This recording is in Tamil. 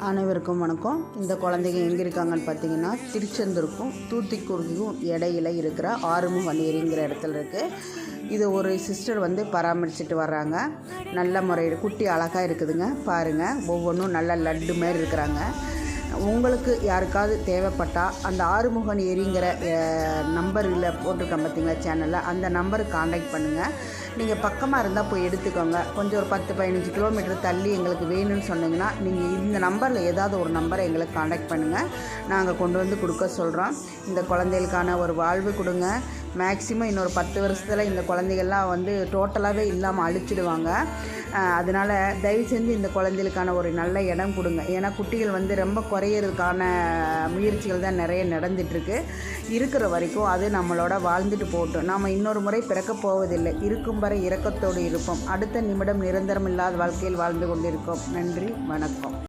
அனைவருக்கும் வணக்கம். இந்த குழந்தைங்க எங்கே இருக்காங்கன்னு பார்த்தீங்கன்னா, திருச்செந்தூருக்கும் தூத்துக்குடிக்கும் இடையில இருக்கிற ஆறுமுகம் ஏரிங்கிற இடத்துல இருக்குது. இது ஒரு சிஸ்டர் பராமரிச்சுட்டு வர்றாங்க. நல்ல முறையில் குட்டி அழகாக இருக்குதுங்க. பாருங்கள், ஒவ்வொன்றும் நல்ல லட்டு மாதிரி இருக்கிறாங்க. உங்களுக்கு யாருக்காவது தேவைப்பட்டால் அந்த ஆறுமுகன் ஏரிங்கிற நம்பரில் போட்டிருக்கேன் பார்த்தீங்களா சேனலில், அந்த நம்பருக்கு காண்டாக்ட் பண்ணுங்கள். நீங்கள் பக்கமாக இருந்தால் போய் எடுத்துக்கோங்க. கொஞ்சம் ஒரு 10-15 கிலோமீட்டர் தள்ளி எங்களுக்கு வேணும்னு சொன்னிங்கன்னா நீங்கள் இந்த நம்பரில் ஏதாவது ஒரு நம்பரை எங்களுக்கு காண்டாக்ட் பண்ணுங்கள். நாங்கள் கொண்டு வந்து கொடுக்க சொல்கிறோம். இந்த குழந்தைகளுக்கான ஒரு வாழ்வு கொடுங்க. மேக்ஸிமம் இன்னொரு 10 வருஷத்தில் இந்த குழந்தைகள்லாம் டோட்டலாகவே இல்லாமல் அழிச்சிடுவாங்க. அதனால் தயவு செஞ்சு இந்த குழந்தைகளுக்கான ஒரு நல்ல இடம் கொடுங்க. ஏன்னா குட்டிகள் ரொம்ப குறையிறதுக்கான முயற்சிகள் தான் நிறைய நடந்துகிட்ருக்கு. இருக்கிற வரைக்கும் அது நம்மளோட வாழ்ந்துட்டு போகட்டும். நாம் இன்னொரு முறை பிறக்க போவதில்லை. இருக்கும் வரை இரக்கத்தோடு இருப்போம். அடுத்த நிமிடம் நிரந்தரம் இல்லாத வாழ்க்கையில் வாழ்ந்து கொண்டிருக்கோம். நன்றி, வணக்கம்.